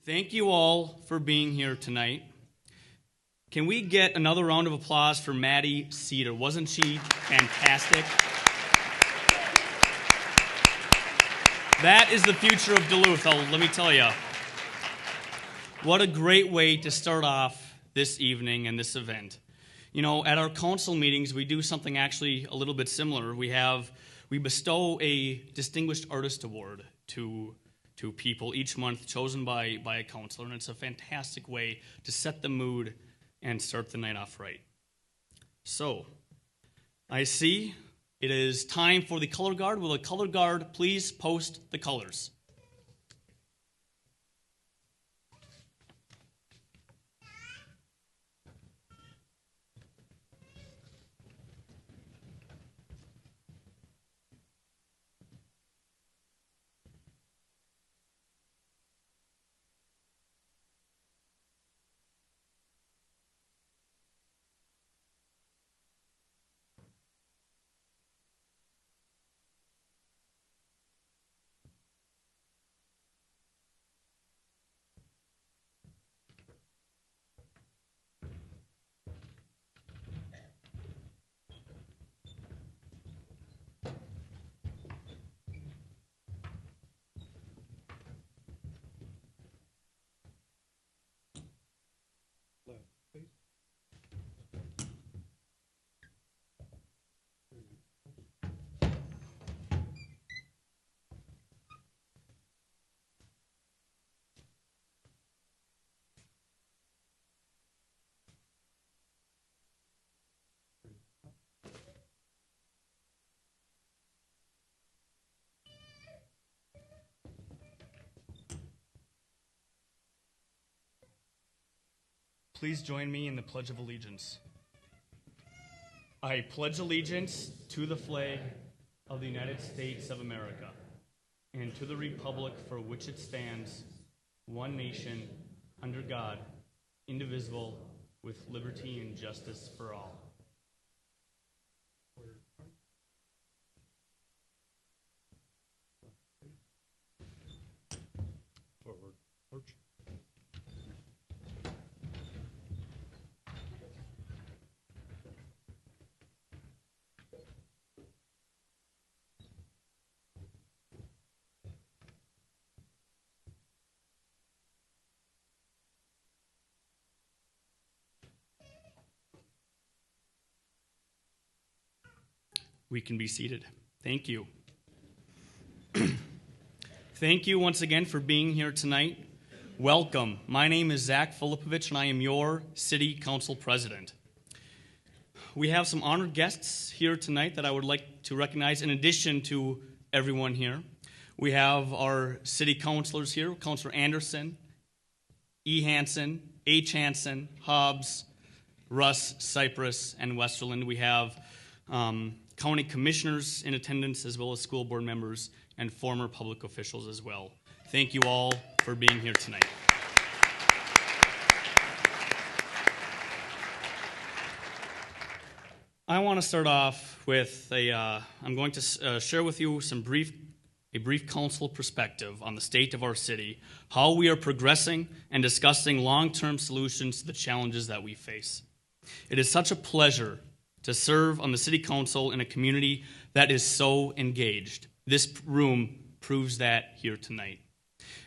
Thank you all for being here tonight. Can we get another round of applause for Maddy Siiter? Wasn't she fantastic? That is the future of Duluth, let me tell you. What a great way to start off this evening and this event. You know, at our council meetings, we do something actually a little bit similar. We bestow a Distinguished Artist Award to people each month chosen by a counselor, and it's a fantastic way to set the mood and start the night off right. So, I see it is time for the color guard. Will the color guard please post the colors? Please join me in the Pledge of Allegiance. I pledge allegiance to the flag of the United States of America and to the republic for which it stands, one nation, under God, indivisible, with liberty and justice for all. Forward. March. We can be seated. Thank you. Thank you once again for being here tonight. Welcome. My name is Zack, Filipovich, and I am your City Council President. We have some honored guests here tonight that I would like to recognize in addition to everyone here. We have our city councilors here, Councilor Anderson, E. Hansen, H. Hansen, Hobbs, Russ, Cypress, and Westerland. We have county commissioners in attendance, as well as school board members and former public officials as well. Thank you all for being here tonight. I want to start off with I'm going to share with you a brief council perspective on the state of our city, how we are progressing and discussing long-term solutions to the challenges that we face. It is such a pleasure to serve on the city council in a community that is so engaged. This room proves that here tonight.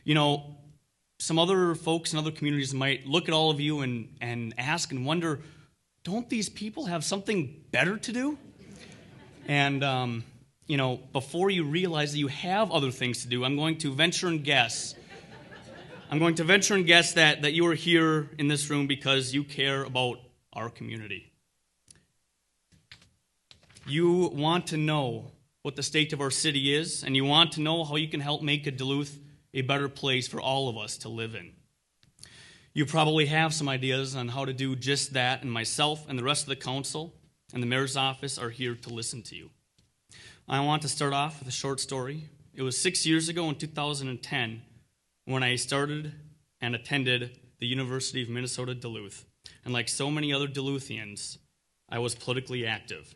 You know, some other folks in other communities might look at all of you and ask and wonder, don't these people have something better to do? And, you know, before you realize that you have other things to do, I'm going to venture and guess that you are here in this room because you care about our community. You want to know what the state of our city is, and you want to know how you can help make Duluth a better place for all of us to live in. You probably have some ideas on how to do just that, and myself and the rest of the council and the mayor's office are here to listen to you. I want to start off with a short story. It was 6 years ago in 2010 when I started and attended the University of Minnesota Duluth. And like so many other Duluthians, I was politically active.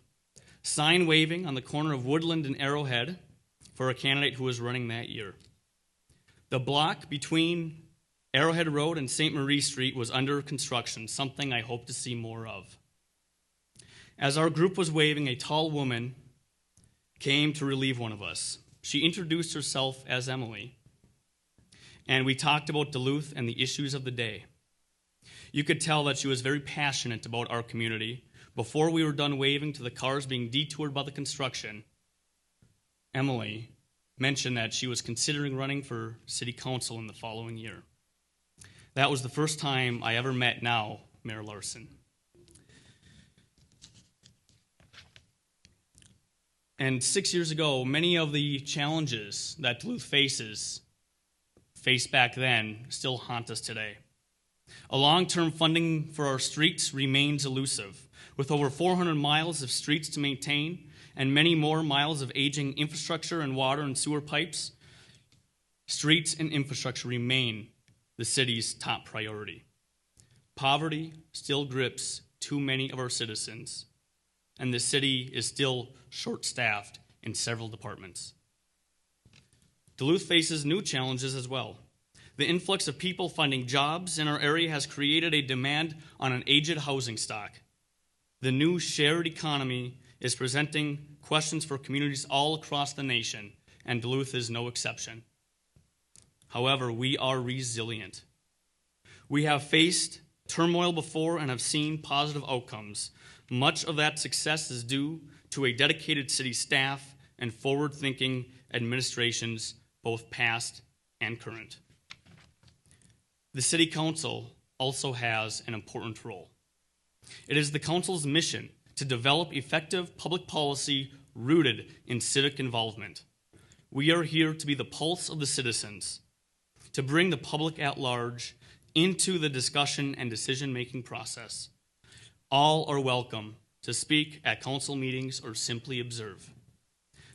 Sign waving on the corner of Woodland and Arrowhead for a candidate who was running that year. The block between Arrowhead Road and St. Marie Street was under construction, something I hope to see more of. As our group was waving, a tall woman came to relieve one of us. She introduced herself as Emily, and we talked about Duluth and the issues of the day. You could tell that she was very passionate about our community. Before we were done waving to the cars being detoured by the construction, Emily mentioned that she was considering running for city council in the following year. That was the first time I ever met now Mayor Larson. And 6 years ago, many of the challenges that Duluth faced back then still haunt us today. A long-term funding for our streets remains elusive, with over 400 miles of streets to maintain and many more miles of aging infrastructure and water and sewer pipes. Streets and infrastructure remain the city's top priority. Poverty still grips too many of our citizens, and the city is still short-staffed in several departments. Duluth faces new challenges as well. The influx of people finding jobs in our area has created a demand on an aged housing stock. The new shared economy is presenting questions for communities all across the nation, and Duluth is no exception. However, we are resilient. We have faced turmoil before and have seen positive outcomes. Much of that success is due to a dedicated city staff and forward-thinking administrations, both past and current. The City Council also has an important role. It is the Council's mission to develop effective public policy rooted in civic involvement. We are here to be the pulse of the citizens, to bring the public at large into the discussion and decision-making process. All are welcome to speak at council meetings or simply observe.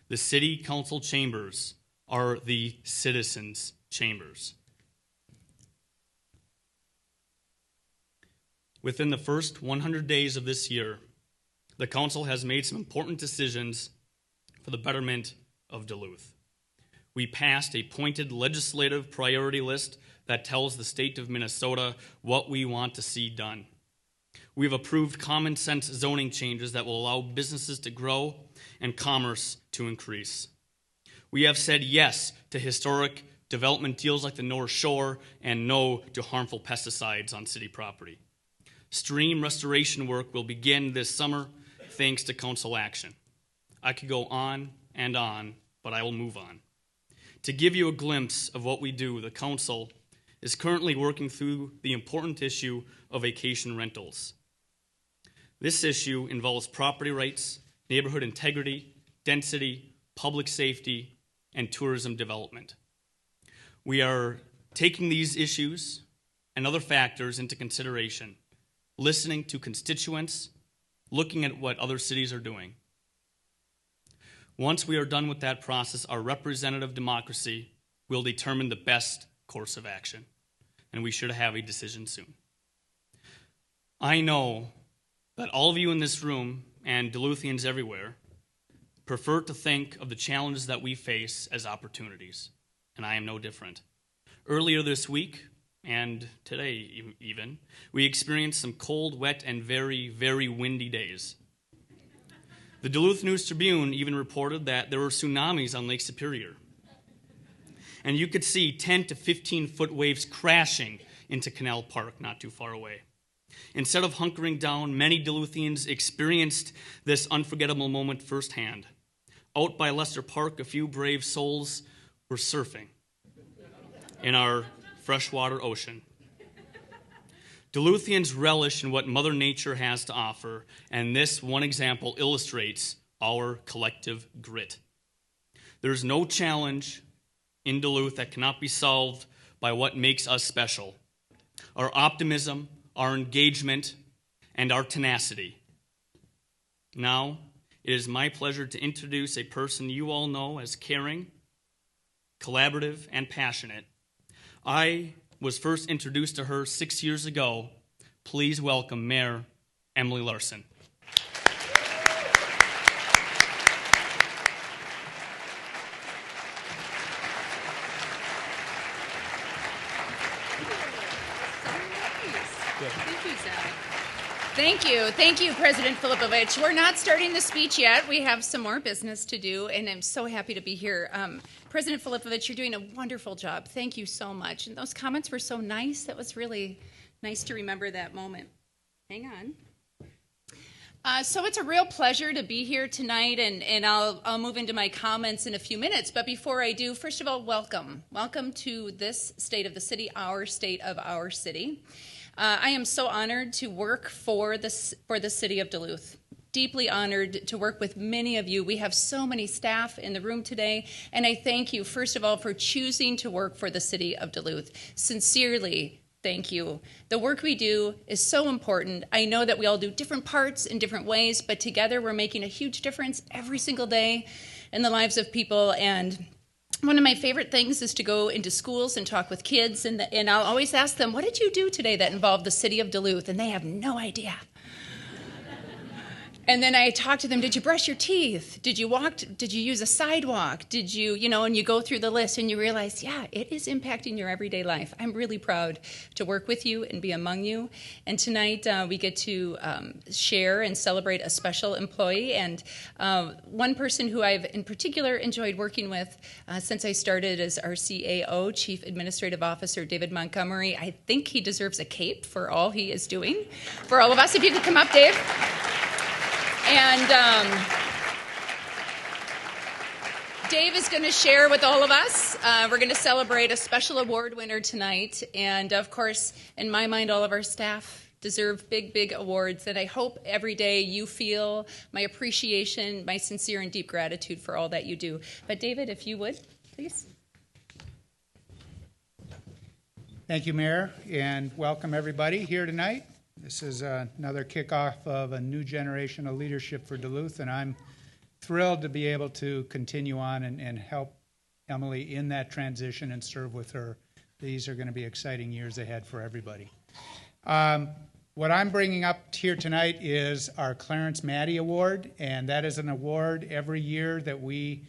The City Council chambers are the citizens' chambers. Within the first 100 days of this year, the Council has made some important decisions for the betterment of Duluth. We passed a pointed legislative priority list that tells the state of Minnesota what we want to see done. We've approved common sense zoning changes that will allow businesses to grow and commerce to increase. We have said yes to historic development deals like the North Shore and no to harmful pesticides on city property. Stream restoration work will begin this summer thanks to council action. I could go on, but I will move on. To give you a glimpse of what we do, the council is currently working through the important issue of vacation rentals. This issue involves property rights, neighborhood integrity, density, public safety, and tourism development. We are taking these issues and other factors into consideration, listening to constituents, looking at what other cities are doing. Once we are done with that process, our representative democracy will determine the best course of action, and we should have a decision soon. I know that all of you in this room and Duluthians everywhere prefer to think of the challenges that we face as opportunities, and I am no different. Earlier this week, and today even, we experienced some cold, wet, and very, very windy days. The Duluth News-Tribune even reported that there were tsunamis on Lake Superior. And you could see 10 to 15-foot waves crashing into Canal Park not too far away. Instead of hunkering down, many Duluthians experienced this unforgettable moment firsthand. Out by Lester Park, a few brave souls were surfing in our freshwater ocean. Duluthians relish in what Mother Nature has to offer, and this one example illustrates our collective grit. There's no challenge in Duluth that cannot be solved by what makes us special: our optimism, our engagement, and our tenacity. Now, it is my pleasure to introduce a person you all know as caring, collaborative, and passionate. I was first introduced to her 6 years ago. Please welcome Mayor Emily Larson. you, Zack. Thank you, President Filipovich. We're not starting the speech yet. We have some more business to do, and I'm so happy to be here. President Filipovich, you're doing a wonderful job. Thank you so much. And those comments were so nice. That was really nice to remember that moment. Hang on. So it's a real pleasure to be here tonight, and I'll move into my comments in a few minutes. But before I do, first of all, welcome. Welcome to this state of the city, our state of our city. I am so honored to work for the city of Duluth. Deeply honored to work with many of you. We have so many staff in the room today, and I thank you, first of all, for choosing to work for the city of Duluth. Sincerely, thank you. The work we do is so important. I know that we all do different parts in different ways, but together we're making a huge difference every single day in the lives of people. And one of my favorite things is to go into schools and talk with kids, and I'll always ask them, what did you do today that involved the city of Duluth? And they have no idea. And then I talk to them, did you brush your teeth? Did you walk? Did you use a sidewalk? Did you, and you go through the list and you realize, yeah, it is impacting your everyday life. I'm really proud to work with you and be among you. And tonight we get to share and celebrate a special employee. And one person who I've in particular enjoyed working with since I started as our CAO, Chief Administrative Officer David Montgomery. I think he deserves a cape for all he is doing. For all of us, if you could come up, Dave. And Dave is going to share with all of us. We're going to celebrate a special award winner tonight. And, of course, in my mind, all of our staff deserve big, big awards. And I hope every day you feel my appreciation, my sincere and deep gratitude for all that you do. But, David, if you would, please. Thank you, Mayor, and welcome everybody here tonight. This is another kickoff of a new generation of leadership for Duluth, and I'm thrilled to be able to continue on and help Emily in that transition and serve with her. These are going to be exciting years ahead for everybody. What I'm bringing up here tonight is our Clarence Maddy Award, and that is an award every year that we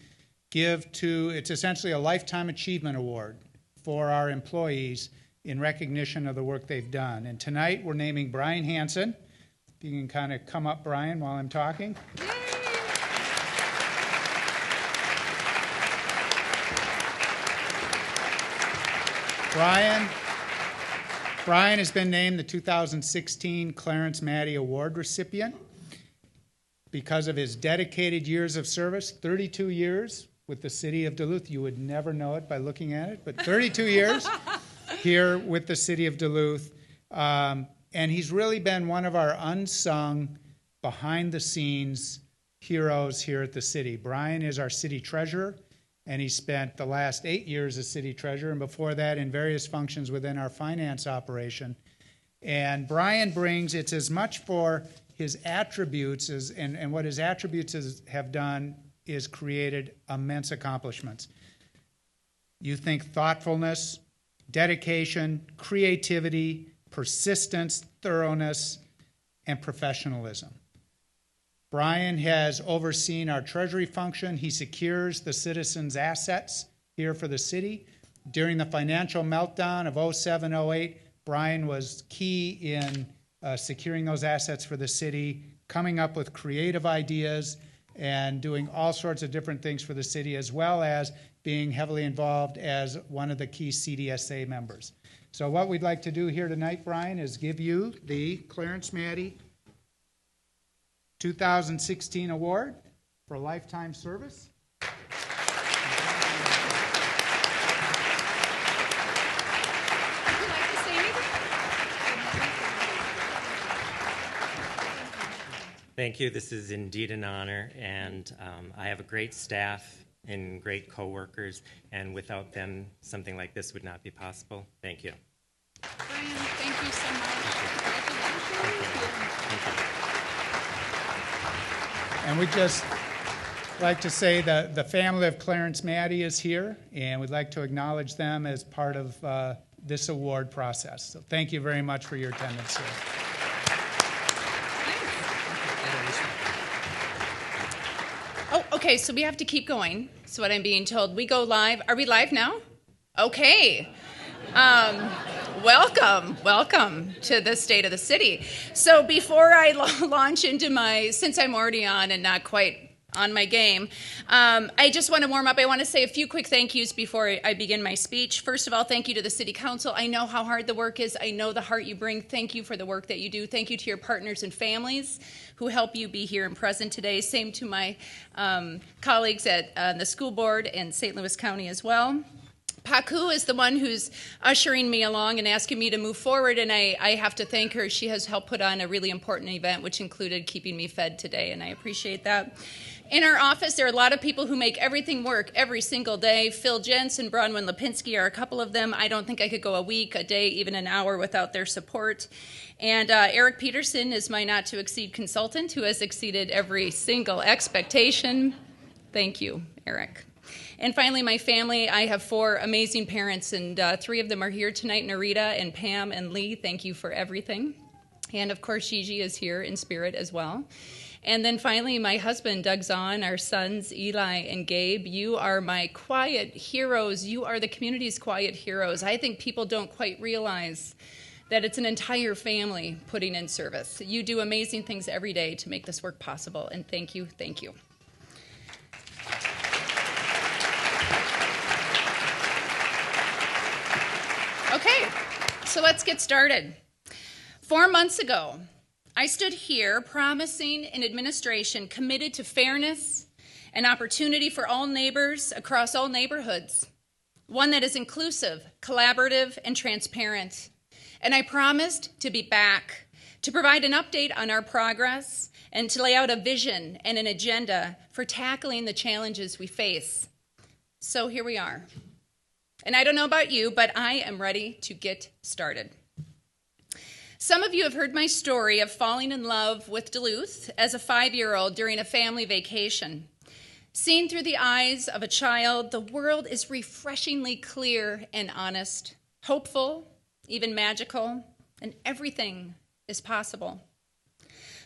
give to, it's essentially a Lifetime Achievement Award for our employees in recognition of the work they've done. And tonight we're naming Brian Hansen. If you can kind of come up, Brian, while I'm talking. Yay! Brian has been named the 2016 Clarence Maddy Award recipient because of his dedicated years of service, 32 years with the city of Duluth. You would never know it by looking at it, but 32 years. Here with the city of Duluth, and he's really been one of our unsung, behind-the-scenes heroes here at the city. Brian is our city treasurer, and he spent the last 8 years as city treasurer, and before that in various functions within our finance operation. And Brian brings, it's as much for his attributes, and what his attributes have done is created immense accomplishments. You think thoughtfulness, dedication, creativity, persistence, thoroughness, and professionalism. Brian has overseen our treasury function. He secures the citizens' assets here for the city. During the financial meltdown of 07-08, Brian was key in securing those assets for the city, coming up with creative ideas, and doing all sorts of different things for the city, as well as being heavily involved as one of the key CDSA members. So what we'd like to do here tonight, Brian, is give you the Clarence Maddy 2016 Award for Lifetime Service. Would you like to say anything? Thank you. This is indeed an honor, and I have a great staff and great coworkers, and without them, something like this would not be possible. Thank you. Brian, thank you so much. Congratulations. And we'd just like to say that the family of Clarence Maddy is here, and we'd like to acknowledge them as part of this award process. So thank you very much for your attendance here. Oh, okay, so we have to keep going. So what I'm being told, we go live. Are we live now? Okay. Welcome to the state of the city. So before I launch into since I'm already on and not quite on my game, I just want to warm up. I want to say a few quick thank yous before I begin my speech. First of all, thank you to the City Council. I know how hard the work is. I know the heart you bring. Thank you for the work that you do. Thank you to your partners and families who help you be here and present today. Same to my colleagues at the school board and St. Louis County as well. Paku is the one who's ushering me along and asking me to move forward, and I have to thank her. She has helped put on a really important event, which included keeping me fed today, and I appreciate that. In our office, there are a lot of people who make everything work every single day. Phil Jentz and Bronwyn Lipinski are a couple of them. I don't think I could go a week, a day, even an hour without their support. And Eric Peterson is my not-to-exceed consultant who has exceeded every single expectation. Thank you, Eric. And finally, my family. I have 4 amazing parents, and 3 of them are here tonight, Narita and Pam and Lee. Thank you for everything. And of course, Gigi is here in spirit as well. And then finally, my husband, Doug Zahn, our sons, Eli and Gabe. You are my quiet heroes. You are the community's quiet heroes. I think people don't quite realize that it's an entire family putting in service. You do amazing things every day to make this work possible, and thank you, thank you. Okay, so let's get started. 4 months ago, I stood here promising an administration committed to fairness and opportunity for all neighbors across all neighborhoods, one that is inclusive, collaborative, and transparent. And I promised to be back, to provide an update on our progress, and to lay out a vision and an agenda for tackling the challenges we face. So here we are. And I don't know about you, but I am ready to get started. Some of you have heard my story of falling in love with Duluth as a 5-year-old during a family vacation. Seen through the eyes of a child, the world is refreshingly clear and honest, hopeful, even magical, and everything is possible.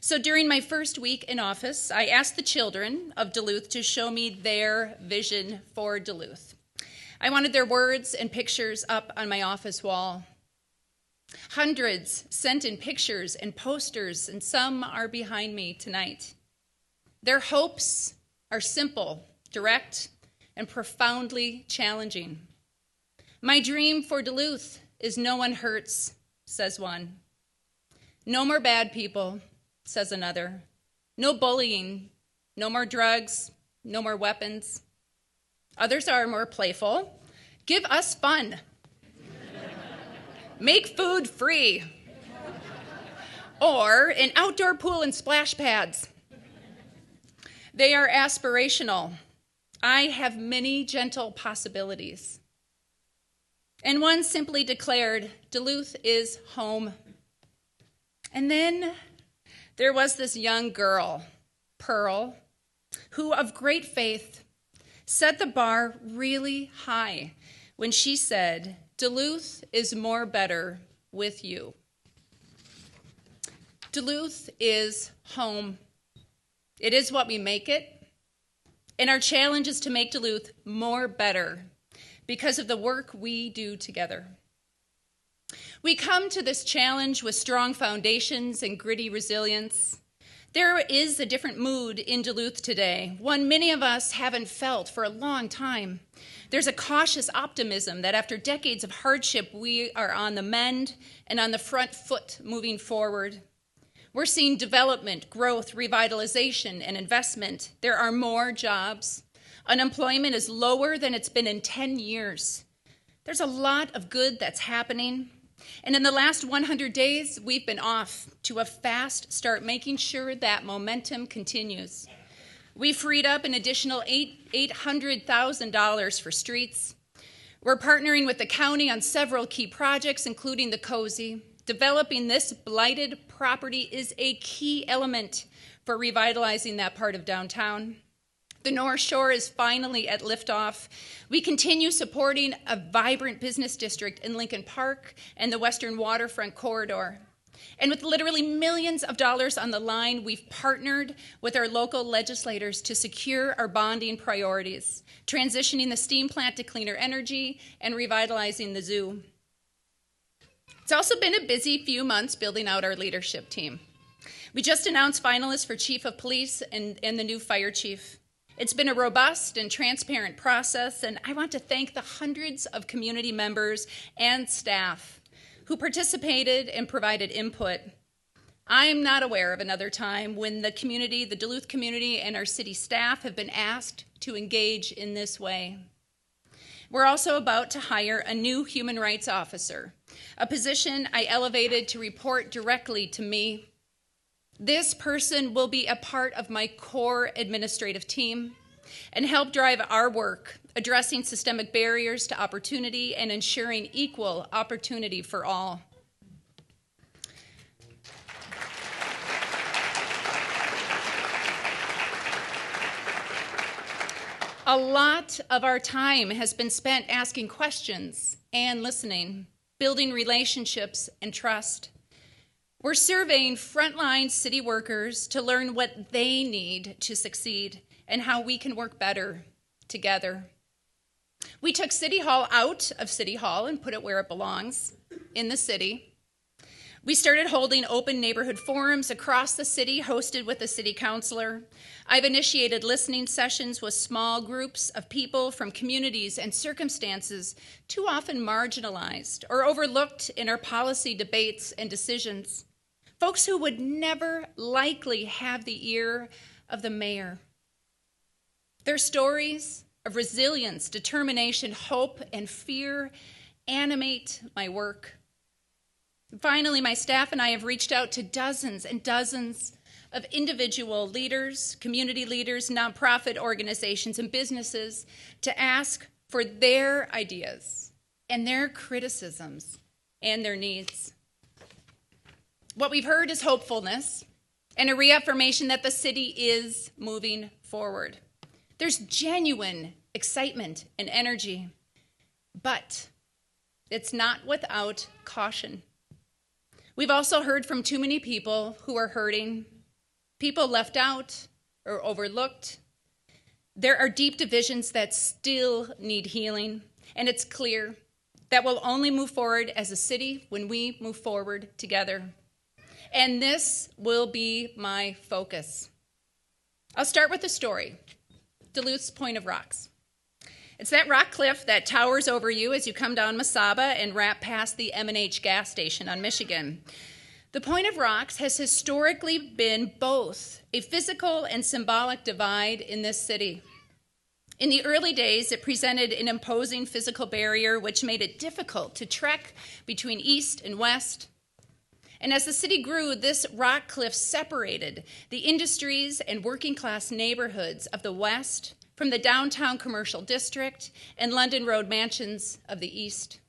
So during my first week in office, I asked the children of Duluth to show me their vision for Duluth. I wanted their words and pictures up on my office wall. Hundreds sent in pictures and posters, and some are behind me tonight. Their hopes are simple, direct, and profoundly challenging. My dream for Duluth is no one hurts, says one. No more bad people, says another. No bullying, no more drugs, no more weapons. Others are more playful. Give us fun. Make food free. Or an outdoor pool and splash pads. They are aspirational. I have many gentle possibilities. And one simply declared, Duluth is home. And then there was this young girl, Pearl, who of great faith set the bar really high when she said, Duluth is more better with you. Duluth is home. It is what we make it. And our challenge is to make Duluth more better because of the work we do together. We come to this challenge with strong foundations and gritty resilience. There is a different mood in Duluth today, one many of us haven't felt for a long time. There's a cautious optimism that after decades of hardship, we are on the mend and on the front foot moving forward. We're seeing development, growth, revitalization, and investment. There are more jobs. Unemployment is lower than it's been in 10 years. There's a lot of good that's happening. And in the last 100 days, we've been off to a fast start, making sure that momentum continues. We freed up an additional $800,000 for streets. We're partnering with the county on several key projects, including the Cozy. Developing this blighted property is a key element for revitalizing that part of downtown. The North Shore is finally at liftoff. We continue supporting a vibrant business district in Lincoln Park and the Western Waterfront Corridor. And with literally millions of dollars on the line, we've partnered with our local legislators to secure our bonding priorities, transitioning the steam plant to cleaner energy and revitalizing the zoo. It's also been a busy few months building out our leadership team. We just announced finalists for Chief of Police and the new Fire Chief. It's been a robust and transparent process, and I want to thank the hundreds of community members and staff who participated and provided input. I am not aware of another time when the community, the Duluth community, and our city staff have been asked to engage in this way. We're also about to hire a new human rights officer, a position I elevated to report directly to me. This person will be a part of my core administrative team and help drive our work, addressing systemic barriers to opportunity and ensuring equal opportunity for all. A lot of our time has been spent asking questions and listening, building relationships and trust. We're surveying frontline city workers to learn what they need to succeed and how we can work better together. We took City Hall out of City Hall and put it where it belongs, in the city. We started holding open neighborhood forums across the city, hosted with a city councilor. I've initiated listening sessions with small groups of people from communities and circumstances too often marginalized or overlooked in our policy debates and decisions. Folks who would never likely have the ear of the mayor. Their stories of resilience, determination, hope, and fear animate my work. Finally, my staff and I have reached out to dozens and dozens of individual leaders, community leaders, nonprofit organizations, and businesses to ask for their ideas and their criticisms and their needs. What we've heard is hopefulness and a reaffirmation that the city is moving forward. There's genuine excitement and energy, but it's not without caution. We've also heard from too many people who are hurting, people left out or overlooked. There are deep divisions that still need healing, and it's clear that we'll only move forward as a city when we move forward together. And this will be my focus. I'll start with a story, Duluth's Point of Rocks. It's that rock cliff that towers over you as you come down Mesaba and wrap past the M&H gas station on Michigan. The Point of Rocks has historically been both a physical and symbolic divide in this city. In the early days, it presented an imposing physical barrier which made it difficult to trek between east and west. And as the city grew, this rock cliff separated the industries and working class neighborhoods of the west from the downtown commercial district and London Road mansions of the east.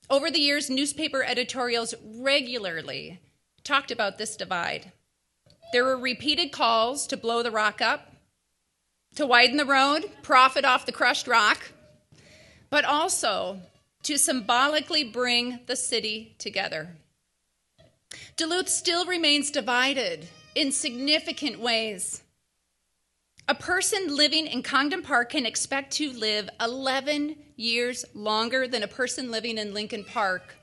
Over the years, newspaper editorials regularly talked about this divide. There were repeated calls to blow the rock up, to widen the road, profit off the crushed rock, but also to symbolically bring the city together. Duluth still remains divided in significant ways. A person living in Congdon Park can expect to live 11 years longer than a person living in Lincoln Park.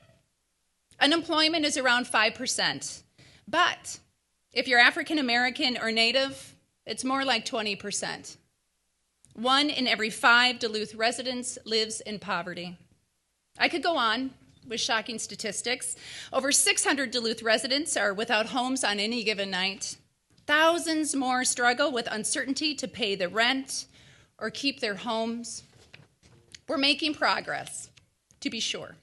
Unemployment is around 5%, but if you're African American or Native, it's more like 20%. 1 in every 5 Duluth residents lives in poverty. I could go on with shocking statistics. Over 600 Duluth residents are without homes on any given night. Thousands more struggle with uncertainty to pay the rent or keep their homes. We're making progress, to be sure.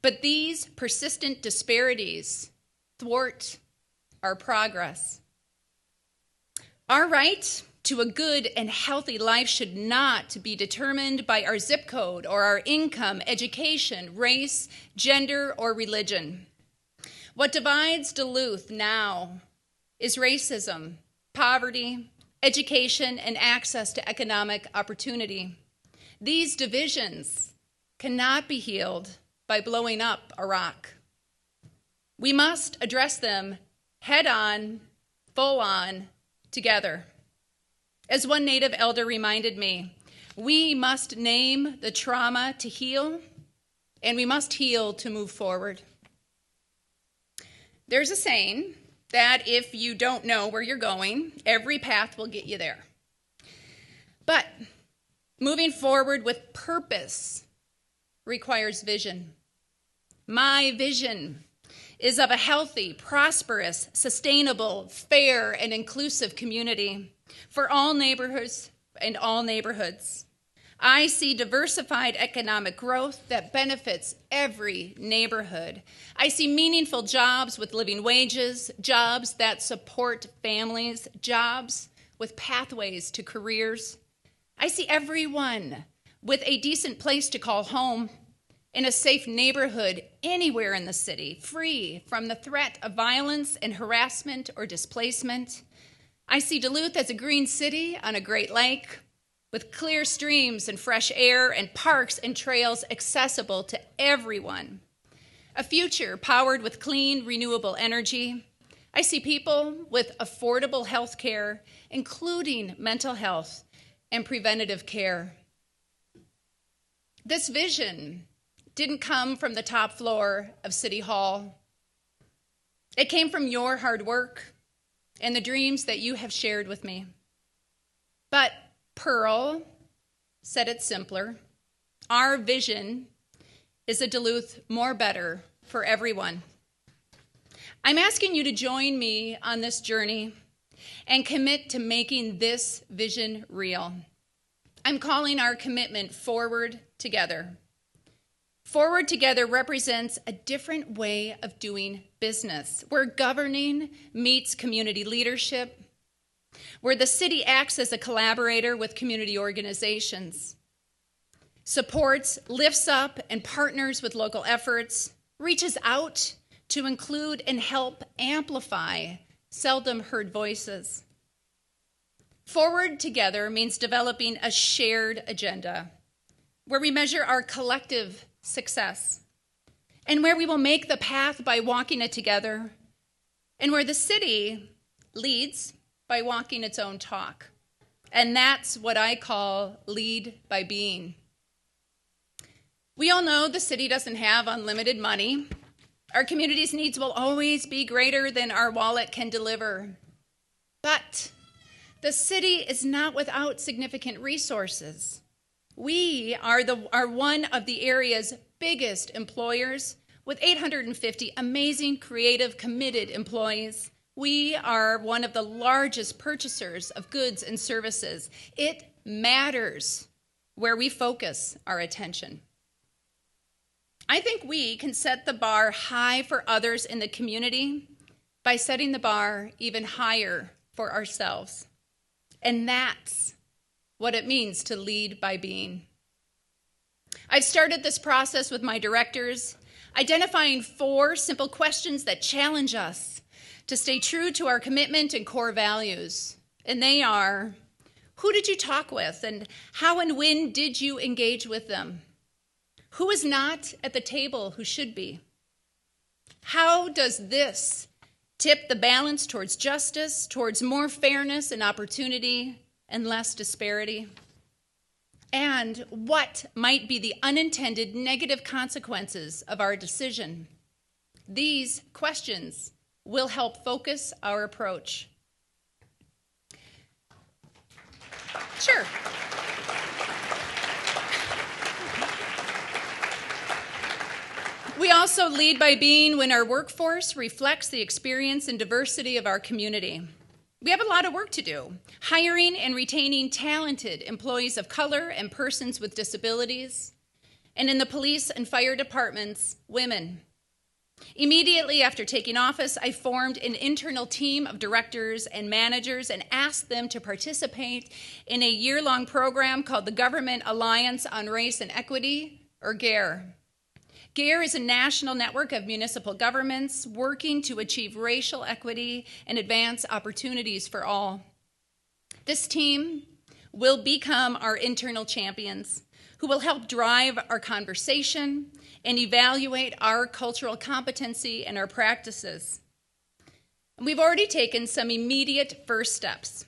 But these persistent disparities thwart our progress. Our right to a good and healthy life should not be determined by our zip code or our income, education, race, gender, or religion. What divides Duluth now is racism, poverty, education, and access to economic opportunity. These divisions cannot be healed by blowing up a rock. We must address them head on, full on, together. As one Native elder reminded me, we must name the trauma to heal and we must heal to move forward. There's a saying that if you don't know where you're going, every path will get you there. But moving forward with purpose requires vision. My vision is of a healthy, prosperous, sustainable, fair, and inclusive community for all neighborhoods and all neighborhoods. I see diversified economic growth that benefits every neighborhood. I see meaningful jobs with living wages, jobs that support families, jobs with pathways to careers. I see everyone with a decent place to call home, in a safe neighborhood anywhere in the city, free from the threat of violence and harassment or displacement. I see Duluth as a green city on a great lake, with clear streams and fresh air and parks and trails accessible to everyone. A future powered with clean, renewable energy. I see people with affordable health care, including mental health and preventative care. This vision didn't come from the top floor of City Hall. It came from your hard work and the dreams that you have shared with me. But Pearl said it simpler. Our vision is a Duluth more better for everyone. I'm asking you to join me on this journey and commit to making this vision real. I'm calling our commitment Forward Together. Forward Together represents a different way of doing business, where governing meets community leadership, where the city acts as a collaborator with community organizations, supports, lifts up, and partners with local efforts, reaches out to include and help amplify seldom heard voices. Forward Together means developing a shared agenda, where we measure our collective success, and where we will make the path by walking it together, and where the city leads by walking its own talk. And that's what I call lead by being. We all know the city doesn't have unlimited money. Our community's needs will always be greater than our wallet can deliver. But the city is not without significant resources. We are one of the area's biggest employers, with 850 amazing, creative, committed employees. We are one of the largest purchasers of goods and services. It matters where we focus our attention. I think we can set the bar high for others in the community by setting the bar even higher for ourselves. And that's what it means to lead by being. I've started this process with my directors, identifying 4 simple questions that challenge us to stay true to our commitment and core values. And they are, who did you talk with, and how and when did you engage with them? Who is not at the table who should be? How does this tip the balance towards justice, towards more fairness and opportunity, and less disparity? And what might be the unintended negative consequences of our decision? These questions will help focus our approach. Sure. We also lead by being when our workforce reflects the experience and diversity of our community. We have a lot of work to do, hiring and retaining talented employees of color and persons with disabilities, and in the police and fire departments, women. Immediately after taking office, I formed an internal team of directors and managers and asked them to participate in a year-long program called the Government Alliance on Race and Equity, or GARE. GARE is a national network of municipal governments working to achieve racial equity and advance opportunities for all. This team will become our internal champions who will help drive our conversation and evaluate our cultural competency and our practices. We've already taken some immediate first steps.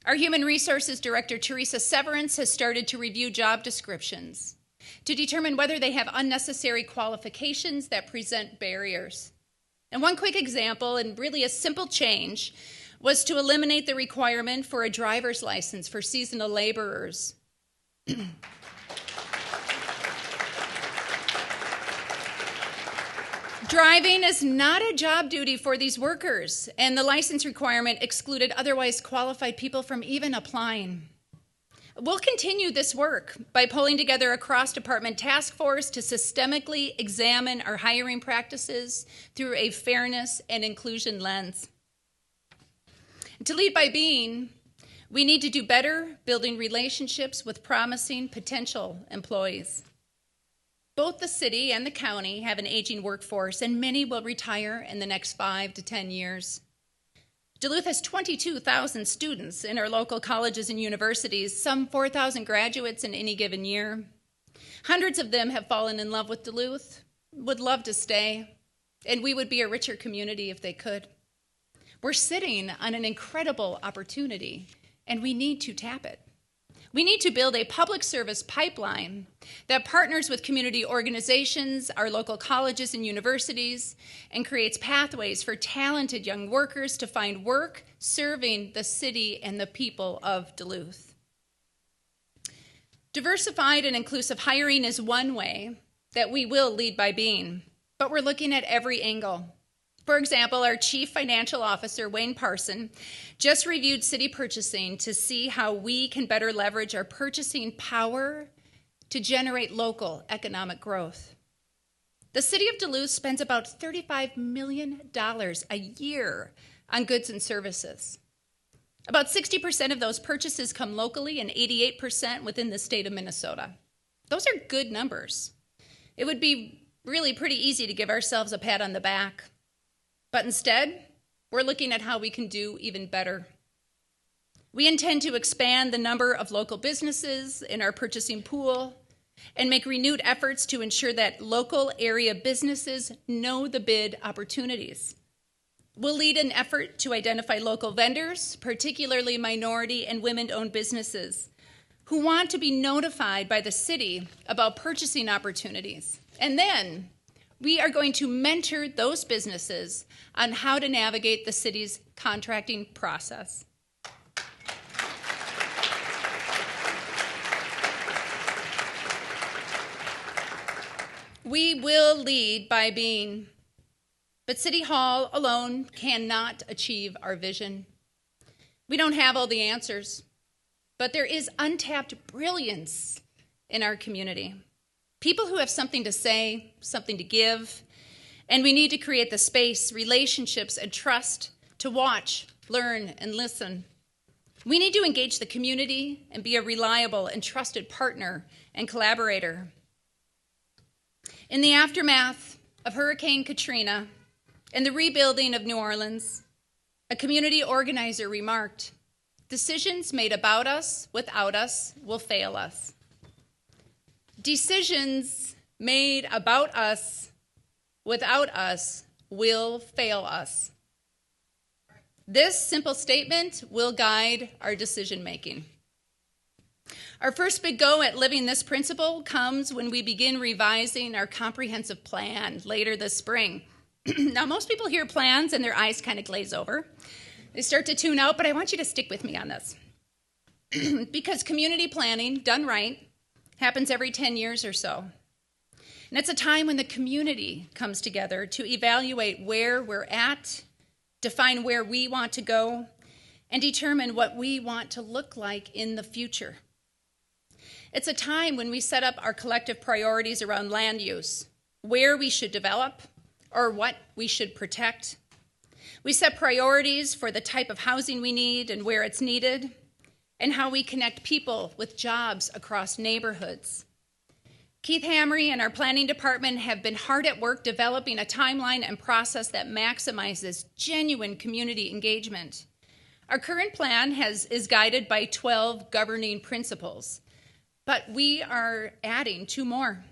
Our Human Resources Director, Teresa Severance, has started to review job descriptions. to determine whether they have unnecessary qualifications that present barriers. And one quick example, and really a simple change, was to eliminate the requirement for a driver's license for seasonal laborers. Driving is not a job duty for these workers, and the license requirement excluded otherwise qualified people from even applying. We'll continue this work by pulling together a cross-department task force to systemically examine our hiring practices through a fairness and inclusion lens. To lead by being, we need to do better building relationships with promising potential employees. Both the city and the county have an aging workforce, and many will retire in the next 5 to 10 years. Duluth has 22,000 students in our local colleges and universities, some 4,000 graduates in any given year. Hundreds of them have fallen in love with Duluth, would love to stay, and we would be a richer community if they could. We're sitting on an incredible opportunity, and we need to tap it. We need to build a public service pipeline that partners with community organizations, our local colleges and universities, and creates pathways for talented young workers to find work serving the city and the people of Duluth. Diversified and inclusive hiring is one way that we will lead by being, but we're looking at every angle. For example, our Chief Financial Officer, Wayne Parson, just reviewed city purchasing to see how we can better leverage our purchasing power to generate local economic growth. The city of Duluth spends about $35 million a year on goods and services. About 60% of those purchases come locally and 88% within the state of Minnesota. Those are good numbers. It would be really pretty easy to give ourselves a pat on the back. But instead, we're looking at how we can do even better. We intend to expand the number of local businesses in our purchasing pool and make renewed efforts to ensure that local area businesses know the bid opportunities. We'll lead an effort to identify local vendors, particularly minority and women-owned businesses, who want to be notified by the city about purchasing opportunities. And then we are going to mentor those businesses on how to navigate the city's contracting process. We will lead by being, but City Hall alone cannot achieve our vision. We don't have all the answers, but there is untapped brilliance in our community. People who have something to say, something to give, and we need to create the space, relationships, and trust to watch, learn, and listen. We need to engage the community and be a reliable and trusted partner and collaborator. In the aftermath of Hurricane Katrina and the rebuilding of New Orleans, a community organizer remarked, "Decisions made about us, without us, will fail us. Decisions made about us, without us, will fail us." This simple statement will guide our decision making. Our first big go at living this principle comes when we begin revising our comprehensive plan later this spring. Now, most people hear plans and their eyes kind of glaze over. They start to tune out, but I want you to stick with me on this. Because community planning, done right, happens every 10 years or so. And it's a time when the community comes together to evaluate where we're at, define where we want to go, and determine what we want to look like in the future. It's a time when we set up our collective priorities around land use, where we should develop, or what we should protect. We set priorities for the type of housing we need and where it's needed, and how we connect people with jobs across neighborhoods. Keith Hamry and our planning department have been hard at work developing a timeline and process that maximizes genuine community engagement. Our current plan is guided by 12 governing principles, but we are adding 2 more.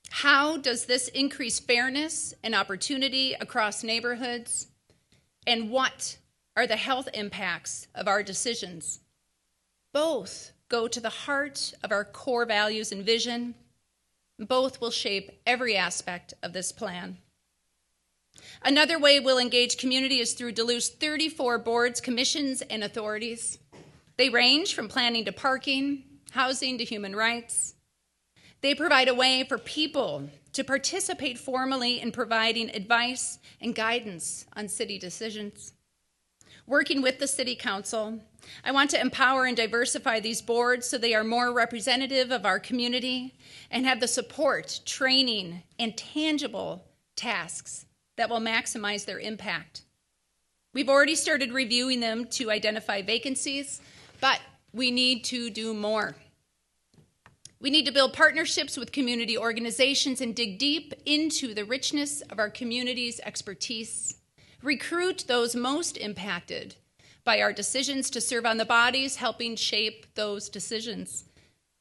How does this increase fairness and opportunity across neighborhoods? And what are the health impacts of our decisions? Both go to the heart of our core values and vision. Both will shape every aspect of this plan. Another way we'll engage community is through Duluth's 34 boards, commissions, and authorities. They range from planning to parking, housing to human rights. They provide a way for people to participate formally in providing advice and guidance on city decisions. Working with the City Council, I want to empower and diversify these boards so they are more representative of our community and have the support, training, and tangible tasks that will maximize their impact. We've already started reviewing them to identify vacancies, but we need to do more. We need to build partnerships with community organizations and dig deep into the richness of our community's expertise. Recruit those most impacted by our decisions to serve on the bodies helping shape those decisions.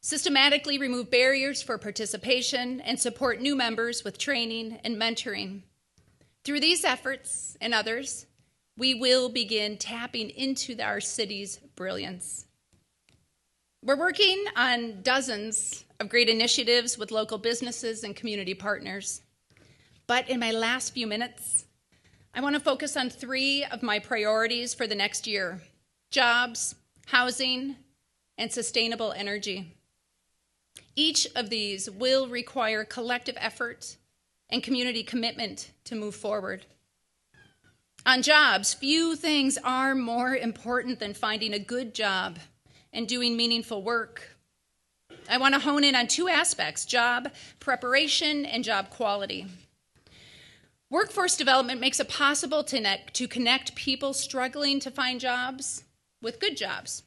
Systematically remove barriers for participation and support new members with training and mentoring. Through these efforts and others, we will begin tapping into our city's brilliance. We're working on dozens of great initiatives with local businesses and community partners. But in my last few minutes, I want to focus on 3 of my priorities for the next year: jobs, housing, and sustainable energy. Each of these will require collective effort and community commitment to move forward. On jobs, few things are more important than finding a good job and doing meaningful work. I want to hone in on 2 aspects: job preparation and job quality. Workforce development makes it possible to connect people struggling to find jobs with good jobs.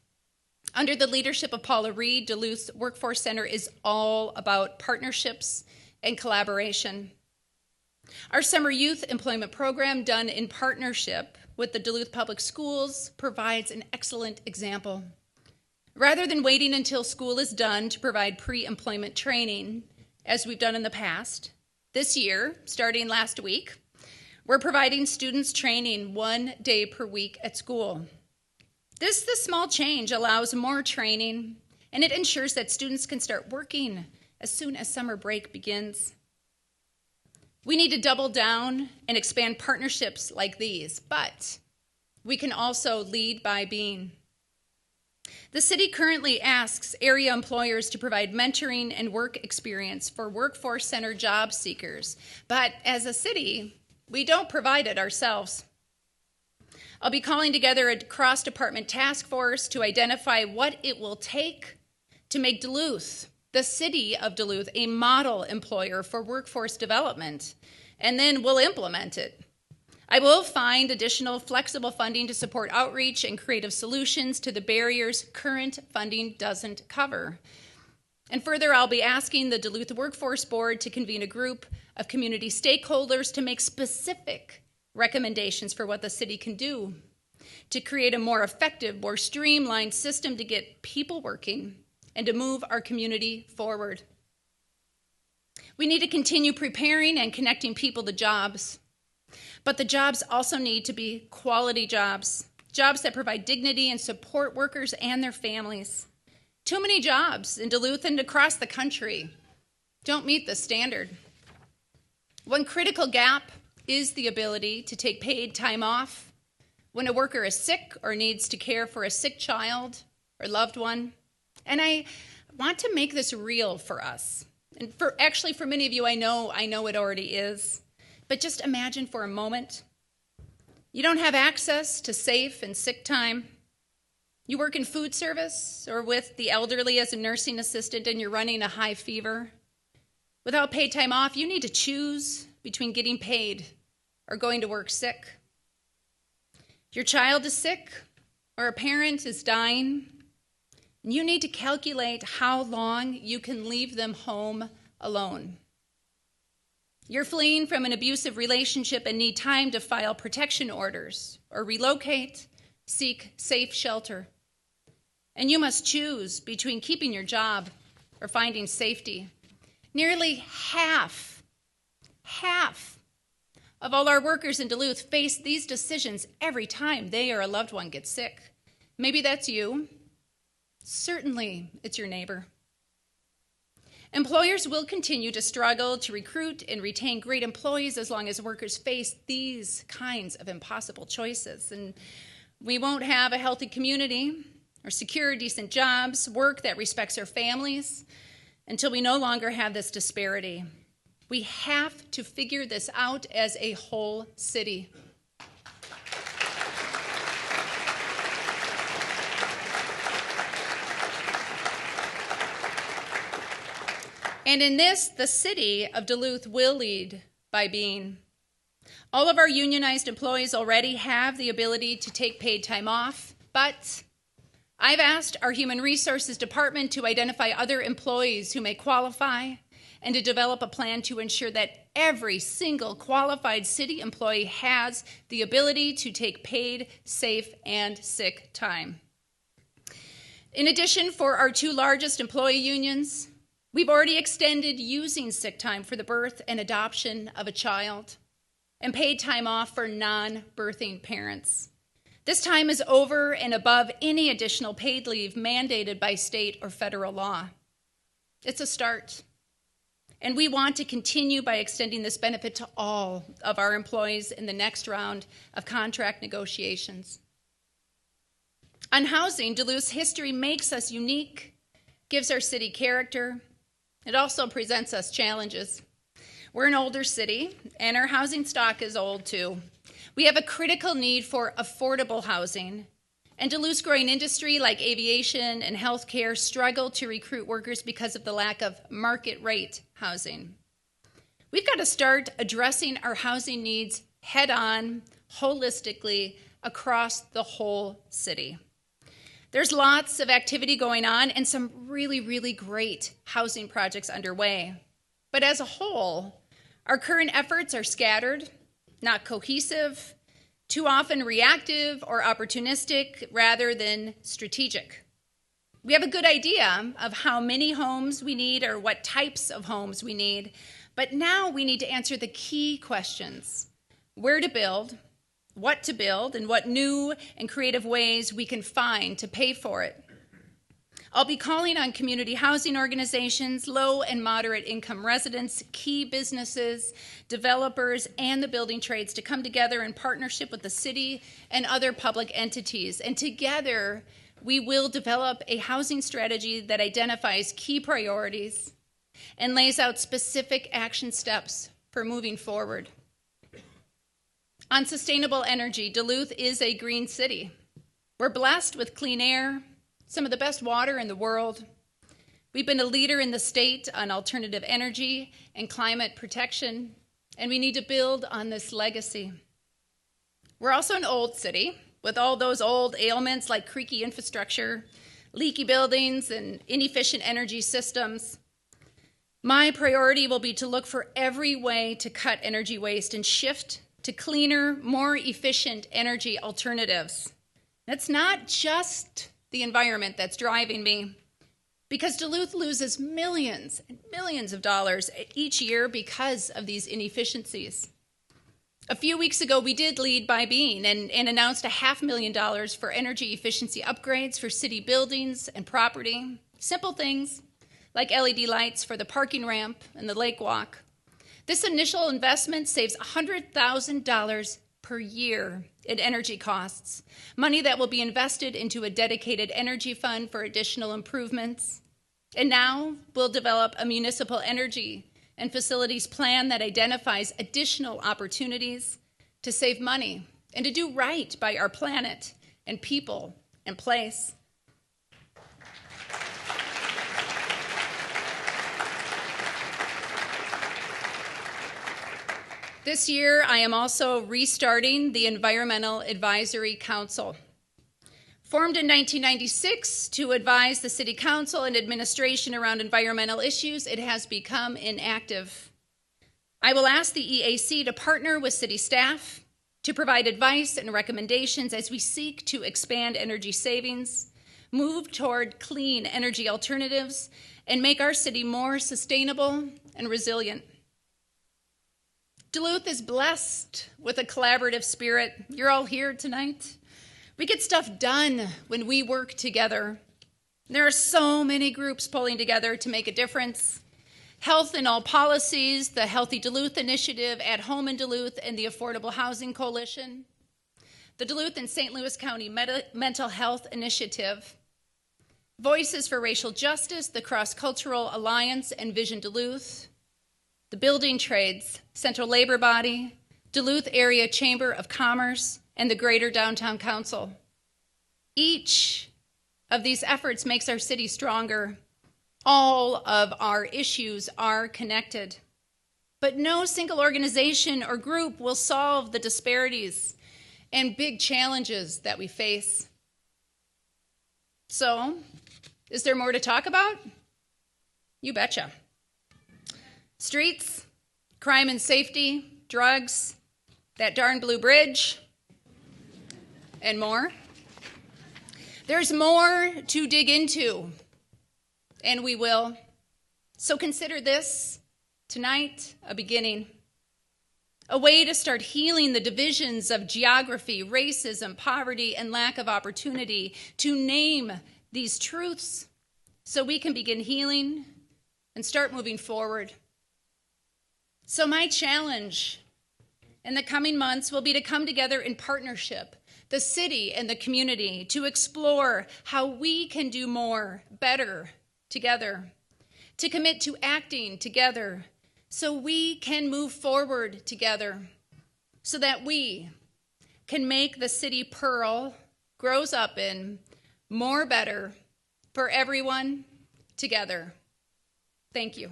Under the leadership of Paula Reed, Duluth's Workforce Center is all about partnerships and collaboration. Our summer youth employment program, done in partnership with the Duluth Public Schools, provides an excellent example. Rather than waiting until school is done to provide pre-employment training, as we've done in the past, this year, starting last week, we're providing students training 1 day per week at school. This small change allows more training, and it ensures that students can start working as soon as summer break begins. We need to double down and expand partnerships like these, but we can also lead by being. The city currently asks area employers to provide mentoring and work experience for workforce center job seekers, but as a city, we don't provide it ourselves. I'll be calling together a cross-department task force to identify what it will take to make Duluth, the city of Duluth, a model employer for workforce development, and then we'll implement it. I will find additional flexible funding to support outreach and creative solutions to the barriers current funding doesn't cover. And further, I'll be asking the Duluth Workforce Board to convene a group of community stakeholders to make specific recommendations for what the city can do to create a more effective, more streamlined system to get people working and to move our community forward. We need to continue preparing and connecting people to jobs. But the jobs also need to be quality jobs, jobs that provide dignity and support workers and their families. Too many jobs in Duluth and across the country don't meet the standard. One critical gap is the ability to take paid time off when a worker is sick or needs to care for a sick child or loved one. And I want to make this real for us. And for many of you, I know it already is. But just imagine for a moment, you don't have access to safe and sick time. You work in food service or with the elderly as a nursing assistant and you're running a high fever. Without paid time off, you need to choose between getting paid or going to work sick. Your child is sick or a parent is dying. And you need to calculate how long you can leave them home alone. You're fleeing from an abusive relationship and need time to file protection orders or relocate, seek safe shelter. And you must choose between keeping your job or finding safety. Nearly half of all our workers in Duluth face these decisions every time they or a loved one gets sick. Maybe that's you. Certainly, it's your neighbor. Employers will continue to struggle to recruit and retain great employees as long as workers face these kinds of impossible choices. And we won't have a healthy community or secure, decent jobs, work that respects our families, until we no longer have this disparity. We have to figure this out as a whole city. And in this, the city of Duluth will lead by being. All of our unionized employees already have the ability to take paid time off, but I've asked our Human Resources Department to identify other employees who may qualify and to develop a plan to ensure that every single qualified city employee has the ability to take paid, safe, and sick time. In addition, for our two largest employee unions, we've already extended using sick time for the birth and adoption of a child and paid time off for non-birthing parents. This time is over and above any additional paid leave mandated by state or federal law. It's a start. And we want to continue by extending this benefit to all of our employees in the next round of contract negotiations. On housing, Duluth's history makes us unique, gives our city character. It also presents us challenges. We're an older city, and our housing stock is old too. We have a critical need for affordable housing, and Duluth's growing industry like aviation and healthcare struggle to recruit workers because of the lack of market rate housing. We've got to start addressing our housing needs head on, holistically, across the whole city. There's lots of activity going on and some really, really great housing projects underway. But as a whole, our current efforts are scattered, not cohesive, too often reactive or opportunistic rather than strategic. We have a good idea of how many homes we need or what types of homes we need, but now we need to answer the key questions: where to build, what to build, and what new and creative ways we can find to pay for it. I'll be calling on community housing organizations, low and moderate income residents, key businesses, developers, and the building trades to come together in partnership with the city and other public entities. And together, we will develop a housing strategy that identifies key priorities and lays out specific action steps for moving forward. On sustainable energy, Duluth is a green city. We're blessed with clean air, some of the best water in the world. We've been a leader in the state on alternative energy and climate protection, and we need to build on this legacy. We're also an old city with all those old ailments like creaky infrastructure, leaky buildings, and inefficient energy systems. My priority will be to look for every way to cut energy waste and shift to cleaner, more efficient energy alternatives. It's not just the environment that's driving me, because Duluth loses millions and millions of dollars each year because of these inefficiencies. A few weeks ago, we did lead by being and announced $500,000 for energy efficiency upgrades for city buildings and property. Simple things like LED lights for the parking ramp and the lake walk. This initial investment saves $100,000 per year in energy costs, money that will be invested into a dedicated energy fund for additional improvements. And now we'll develop a municipal energy and facilities plan that identifies additional opportunities to save money and to do right by our planet and people and place. This year, I am also restarting the Environmental Advisory Council. Formed in 1996 to advise the City Council and administration around environmental issues, it has become inactive. I will ask the EAC to partner with city staff to provide advice and recommendations as we seek to expand energy savings, move toward clean energy alternatives, and make our city more sustainable and resilient. Duluth is blessed with a collaborative spirit. You're all here tonight. We get stuff done when we work together. There are so many groups pulling together to make a difference. Health in All Policies, the Healthy Duluth Initiative, At Home in Duluth, and the Affordable Housing Coalition, the Duluth and St. Louis County Mental Health Initiative, Voices for Racial Justice, the Cross-Cultural Alliance, and Vision Duluth, the Building Trades, Central Labor Body, Duluth Area Chamber of Commerce, and the Greater Downtown Council. Each of these efforts makes our city stronger. All of our issues are connected. But no single organization or group will solve the disparities and big challenges that we face. So, is there more to talk about? You betcha. Streets, crime and safety, drugs, that darn blue bridge, and more. There's more to dig into, and we will. So consider this tonight a beginning, a way to start healing the divisions of geography, racism, poverty, and lack of opportunity, to name these truths so we can begin healing and start moving forward. So my challenge in the coming months will be to come together in partnership, the city and the community, to explore how we can do more, better together, to commit to acting together so we can move forward together, so that we can make the city Pearl grows up in more better for everyone together. Thank you.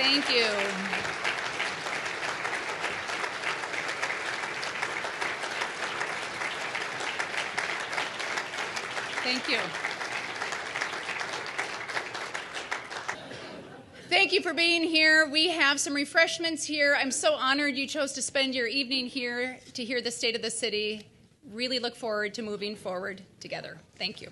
Thank you. Thank you. Thank you for being here. We have some refreshments here. I'm so honored you chose to spend your evening here to hear the state of the city. Really look forward to moving forward together. Thank you.